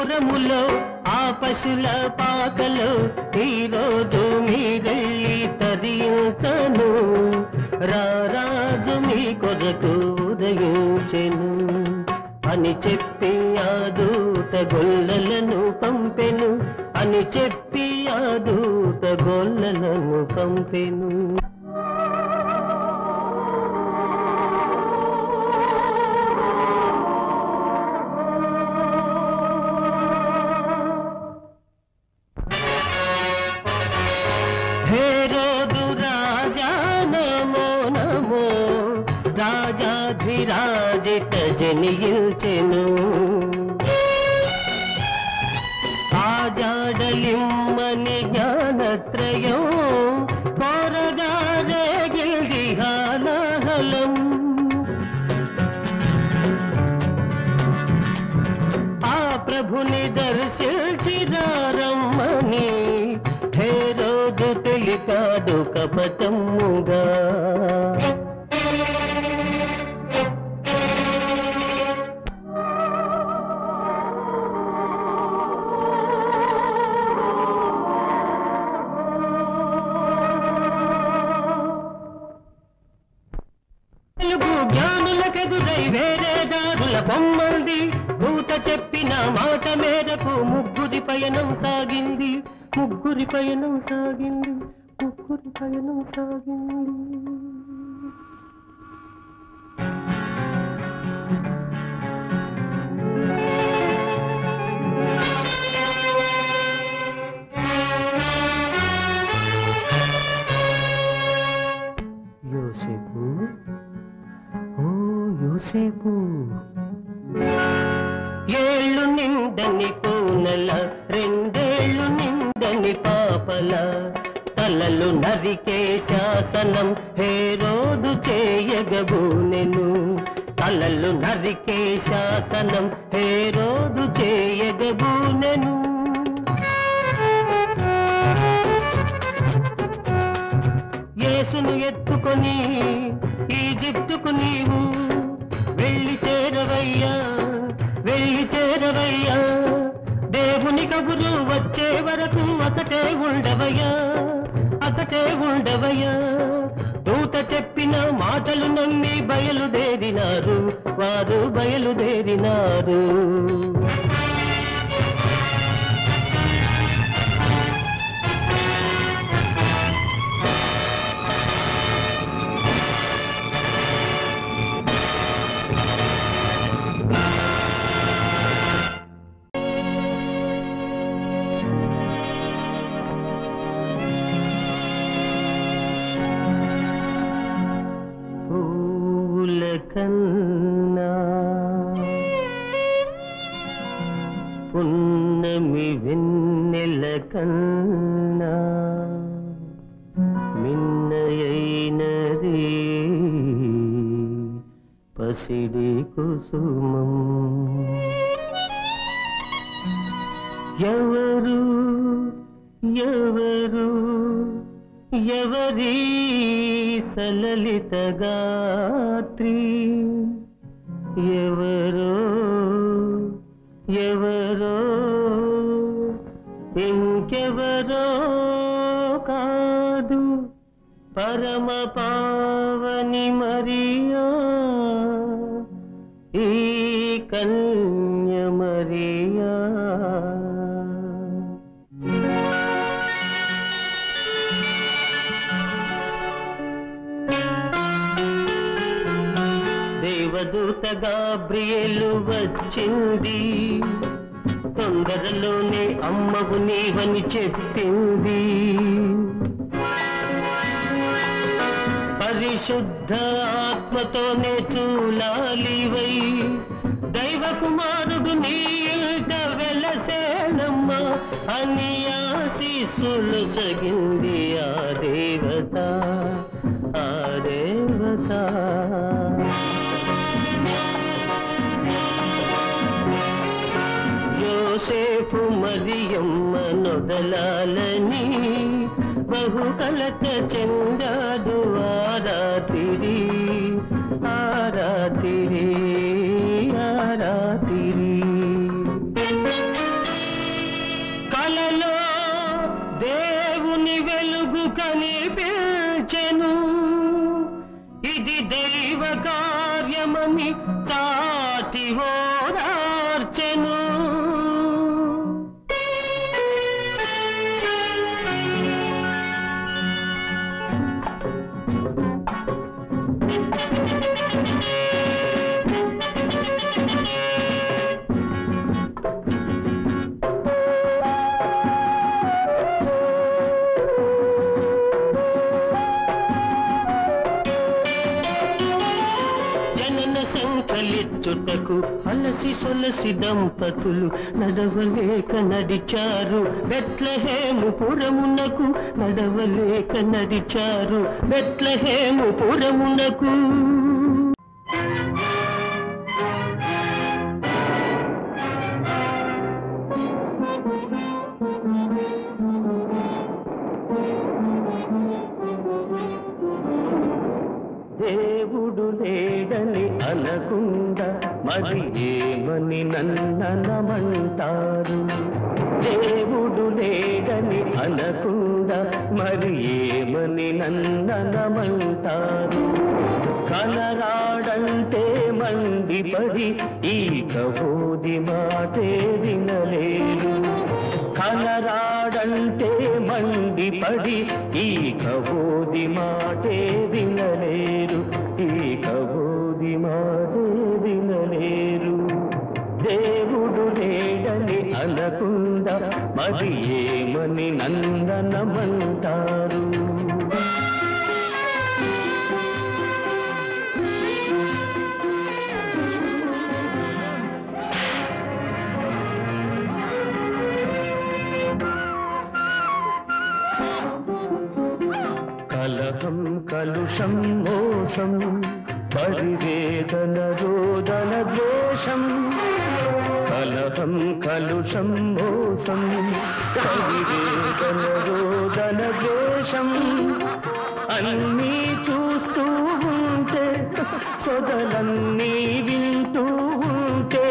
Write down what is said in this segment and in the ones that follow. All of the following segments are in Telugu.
పురములో ఆ పశుల పాకలో ఈరోజు మీరెళ్ళి తరించను. రారాజు మీ కొరకు ఉదయించెను అని చెప్పి ఆ దూత గొల్లలను పంపెను అని చెప్పి ఆ దూత గొల్లలను పంపెను. హేరోదు రాజా నమో నమో, రాజాధిరాజిత జనియించెను. ఆజాడలిమ్మని జ్ఞానత్రయం కోరగా రేగిల్ది హాలాహలం. ఆ ప్రభుని దర్శించిరారమ్మని హేరోదు తెలిపాడు కపటముగా. జ్ఞానులకెదురై వేరే దారుల బొమ్మల్ది భూత చెప్పిన మాట మేరకు ముగ్గురి పయనం సాగింది. ముగ్గురి పయనం సాగింది. ముగ్గురి పయనం సాగింది. యోసేపు, ఓ యోసేపు, ఏళ్ళు నిండని కూనల రెండేళ్ళు నిండని పాపల తలలు నరికే శాసనం హేరోదు చేయగబూనెను. తలలు నరికే శాసనం హేరోదు చేయగబూనెను. యేసును ఎత్తుకొని ఈజిప్టుకు నీవు వెళ్ళి చేరవయ్యా, వెళ్ళి చేరవయ్యా. దేవుని కబురు వచ్చే వరకు అసటే ఉండవయ్యా, అసటే ఉండవయ్యా. దూత చెప్పిన మాటలు నమ్మి బయలుదేరినారు, వారు బయలుదేరినారు. కన్నా పున్నమి వెన్నెల కన్నా మిన్నయైనది పసిడి కుసుమం. ఎవరు ఎవరు ఎవరి సలలిత గాత్రి, ఎవరో ఎవరో ఇంకెవరో కాదు పరమ పావని మరియా, ఈ కన్య మరియా. దేవదూత గాబ్రియేలు వచ్చింది, తొందరలోనే అమ్మవు నీవని చెప్పింది. పరిశుద్ధ ఆత్మతోనే చూలాలివై దైవ కుమారుడు నీ ఇంట వెలసేనమ్మ అని ఆశీస్సులు సగింది ఆ దేవత, ఆ దేవత. యోసేపు మరియమ్మ నొదలాలని బహుకలత చెందాడు ఆరాతిరి, ఆరాతిరి, ఆరాతిరి. కలలో దేవుని వెలుగు కనిపించెను. ఇది దైవ కార్యమని తాటి ఓదార్చెను. సంకలిచ్చుటకు అలసి సొలసి దంపతులు నడవలేక నడిచారు బెత్లెహేము పురమునకు. నడవలేక నడిచారు బెత్లెహేము పురమునకు. దేవుడు లేడని అనకుండా మరి ఏమని నన్ననమంటారు? దేవుడు లేడని అనకుండా మరి ఏమని నన్ననమంటారు? కలరాడంటే మండిపడి ఈ కబోది మాటే వినలేరు. కలరాడంటే మండిపడి ఈ కబోది మాటే వినలేరు. ఈ కబోది మాటే వినలేరు. దేవుడు లేడని అనకుండా మరి ఏమని నన్ననమంటారు? కలహం కలుషం మోసం పరివేదన రోదన ద్వేషం. కలహం కలుషం మోసం పరివేదన రోదన ద్వేషం. అన్నీ చూస్తూ ఉంటే సొదలన్నీ వింటూ ఉంటే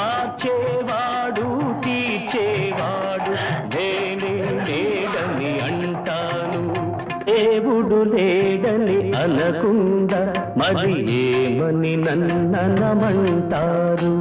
ఆర్చేవాడు తీర్చేవాడు నేనే లేడని అంటాను. దేవుడు లేడని అనకుండా మరి ఏమని నన్ననమంటారు?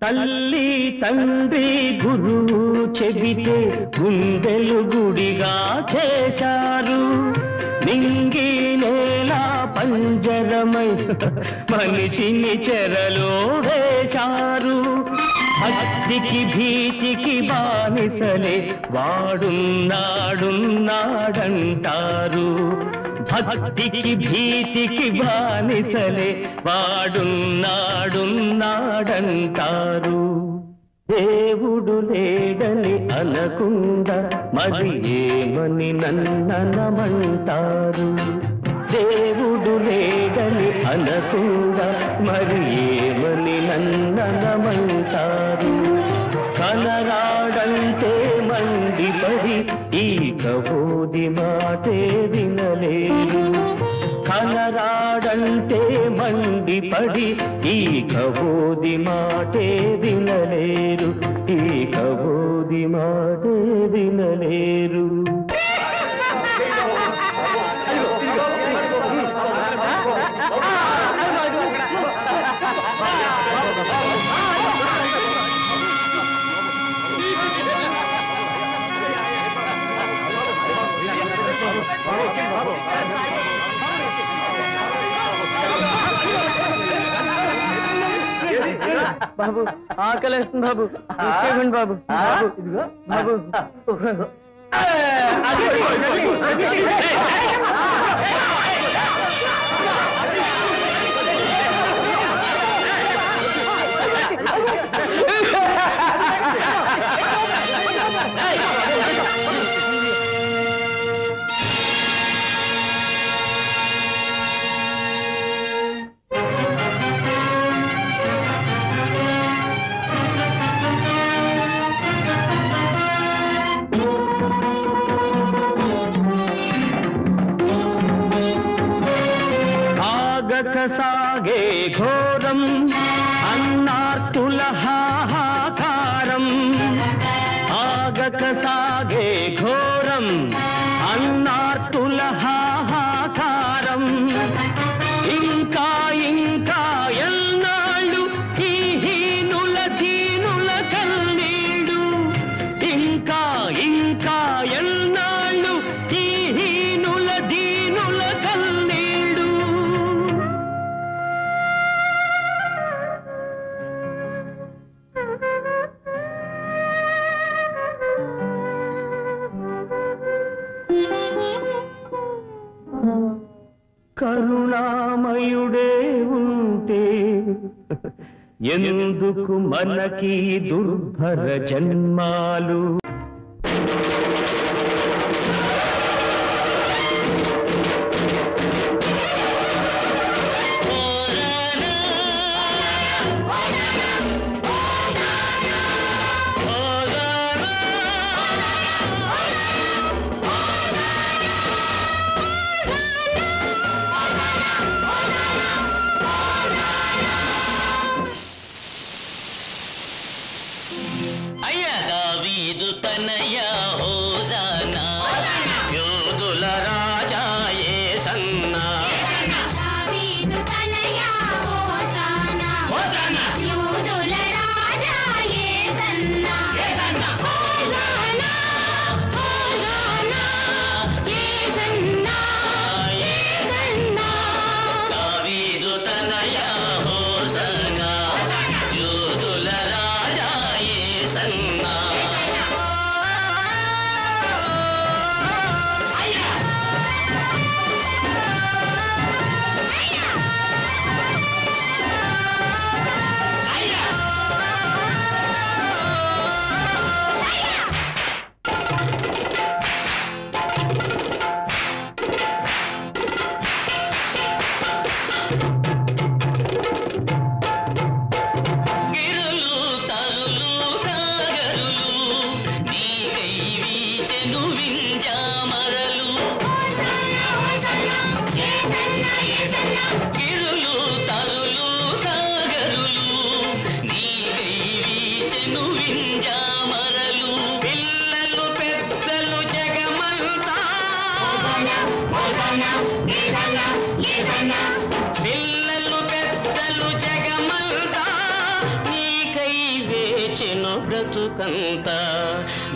తల్లి తండ్రి గురువు చెబితే గుండెలు గుడిగా చేశారు. నింగి నేల పంజరమై మనిషిని చెరలో వేశారు. భక్తికి భీతికి బానిసలే వాడున్నాడున్నాడంటారు. భక్తికి భీతికి బానిసలే వాడున్నాడున్నాడంటారు. దేవుడు లేడని అనకుండా మరి ఏమని నన్ననమంటారు? దేవుడు లేడని అనకుండా మరి ఏమని నన్ననమంటారు? కలరాడంటే మండిపడి ఈ కబోది మాటే వినలేరు. కలరాడంటే మండిపడి ఈ కబోది మాటే వినలేరు. ఈ కబోది మాటే వినలేరు. బాబు ఆకలేస్తుంది బాబు ఇవ్వండి బాబు బాబు సాగే ఘోరం అన్నార్తుల హాహాకారం ఆగక సాగే ఘోరం అన్నార్తుల హాహాకారం ఇంకా ఇంకా ఎన్నాళ్ళు ఈ హీనుల దీనుల కన్నీళ్ళు ఇంకా ఇంకా ఎన్నాళ్ళు ఈ హీనుల దీనుల కన్నీళ్ళు కరుణామయుడే ఉంటే ఎందుకు మనకి దుర్భర జన్మాలు పిల్లలు పెద్దలు జగమంతా నీకై వేచెను బ్రతుకంత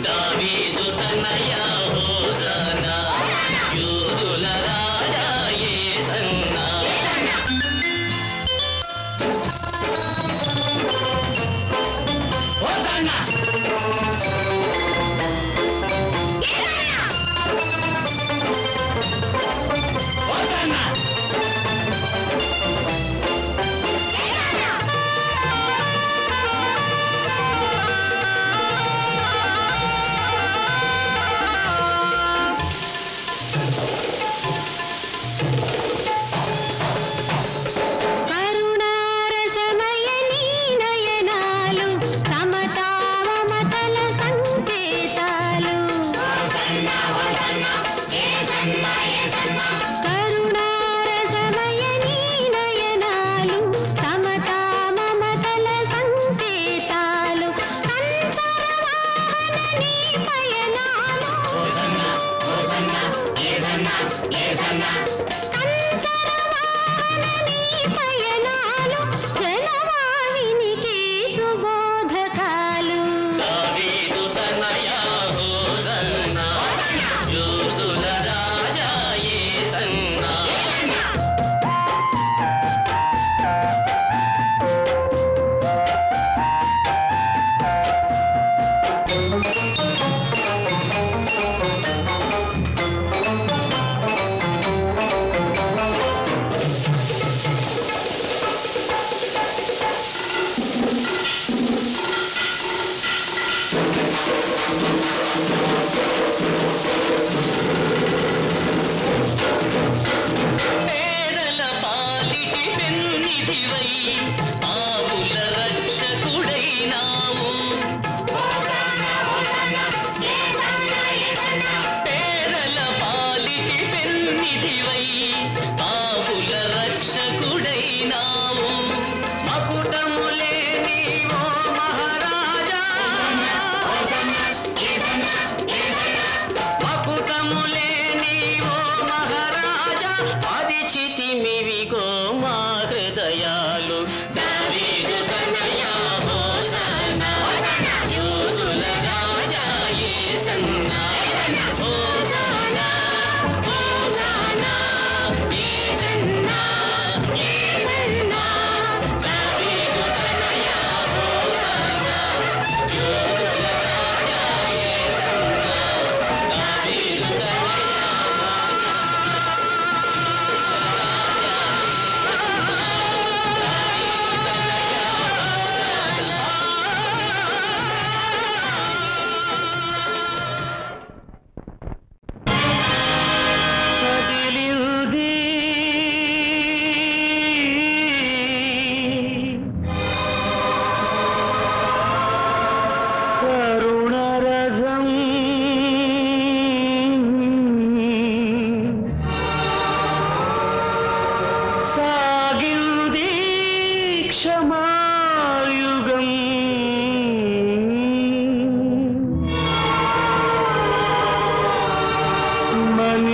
దావీదు తనయా హోసానా యూదుల రాజా యేసన్నా హోసానా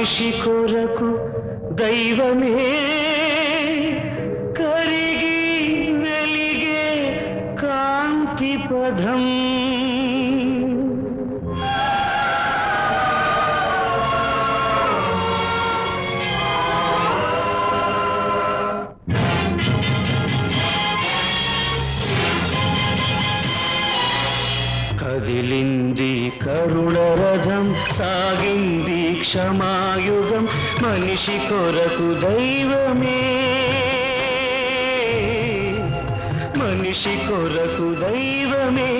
మనిషి కొరకు దైవమే కరిగి వెలిగే కాంతి పదం. కదిలింది కరుణ రథం, సాగింది క్షమాయుగం, మనిషి కొరకు దైవమే, మనిషి కొరకు దైవమే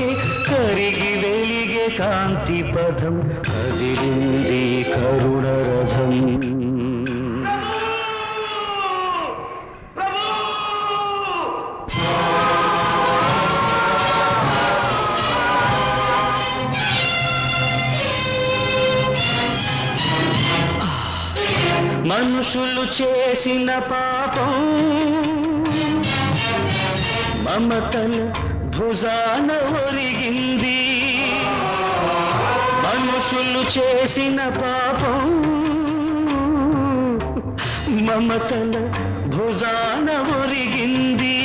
కరిగి వెలిగే కాంతి పథం. కదిలింది కరుణ రథం. మనుషులు చేసిన పాపం మమతల భుజాన ఒరిగింది, మనుషులు చేసిన పాపం మమతల భుజాన ఒరిగింది.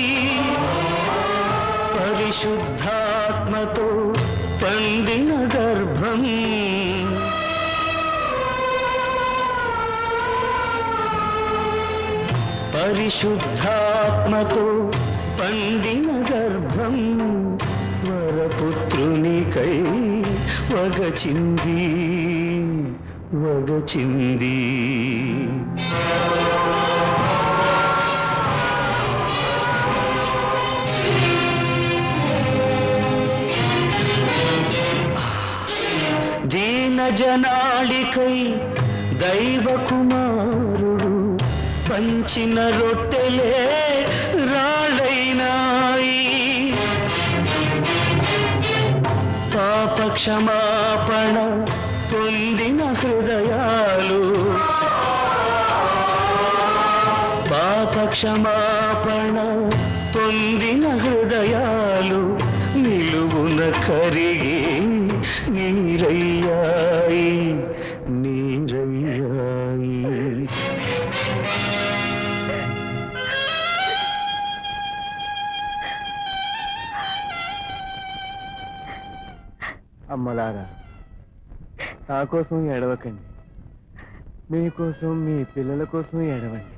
పరిశుద్ధాత్మతో పండిన గర్భం, పరిశుద్ధాత్మతో పండిన గర్భం వరపుత్రునికై వగచింది వగచింది. దీన జనాళికై దైవ కుమారుడు పంచిన రొట్టెలే రాళ్ళైనాయి. పాప క్షమాపణ పొందిన హృదయాలు, పాప క్షమాపణ పొందిన హృదయాలు నిలువున కరిగి నీరయ్యాయి నీరయ్యాయి. అమ్మలారా, నా కోసం ఏడవకండి, మీకోసం మీ పిల్లల కోసం ఏడవండి.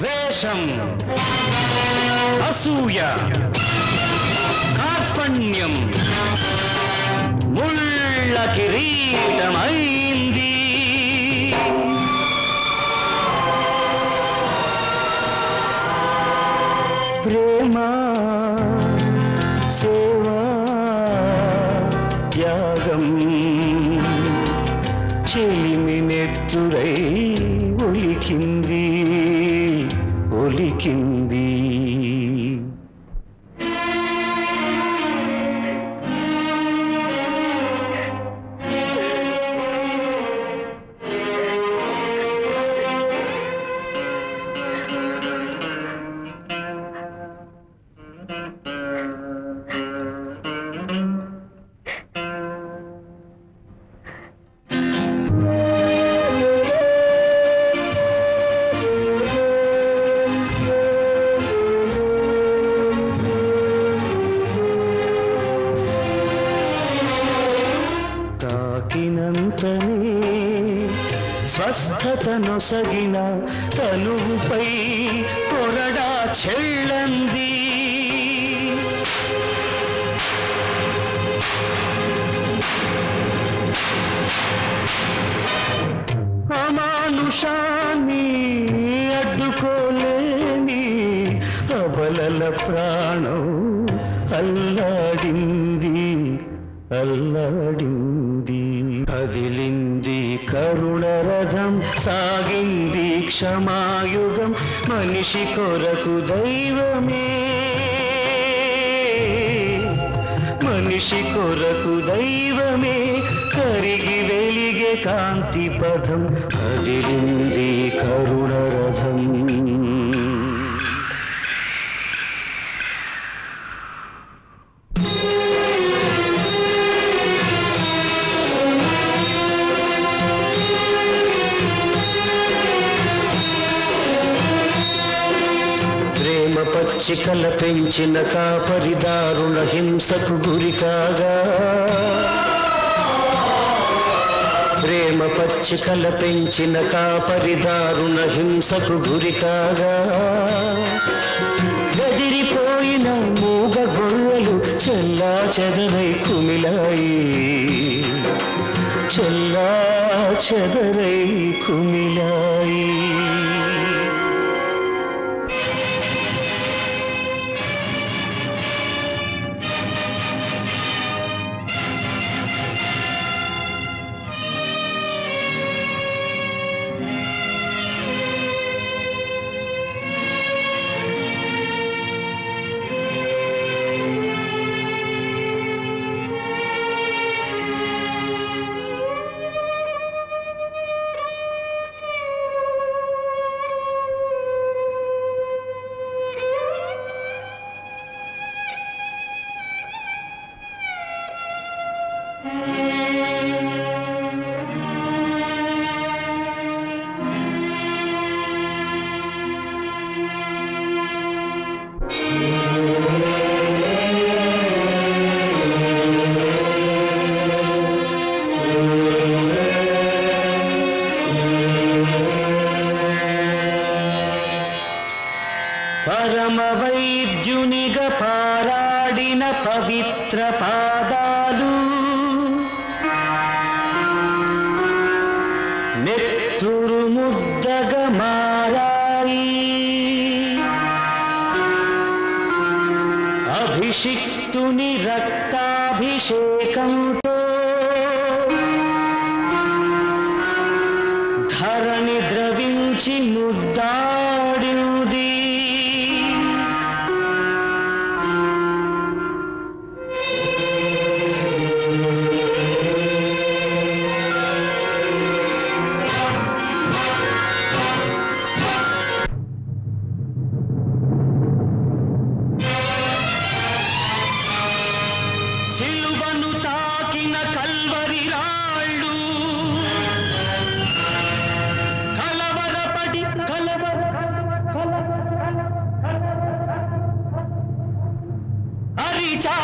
ద్వేషం, అసూయ, కార్పణ్యం ముళ్ళ కిరీటమైంది. ప్రేమ, సేవా, త్యాగం చెలిమి నెత్తురై ఒలికింది ఒలికింది. స్వస్థతనొసగిన తనువుపై కొరడా చెళ్ళంది. అమానుషాన్ని అడ్డుకోలేని అబలల ప్రాణం అల్లాడింది అల్లాడింది. కదిలింది కరుణ రథం, సాగింది క్షమాయుగం, మనిషి కొరకు దైవమే మనిషి కొరకు దైవమే కరిగి వెలిగే కాంతి పథం కదిలింది కరుణ రథం. ప్రేమ పచ్చికల పెంచిన కాపరి దారుణ హింసకు గురి కాగా, ప్రేమ పచ్చికల పెంచిన కాపరి దారుణ హింసకు గురి కాగా, గదిరిపోయిన మూగ గొర్రెలు చెల్లా చెదరై కుమిలాయి, చెల్లా చెదరై కుమిలాయి. పరమ వైద్యునిగా పారాడిన పవిత్ర పాదాలు నెత్తురు ముద్దగా మారాయి, అభిషిక్తుని రక్తాభిషేకంతో ధరణి ద్రవించి ముద్దాడింది. సిలువను తాకిన కల్వరి రాళ్ళు కలవరపడి అరిచా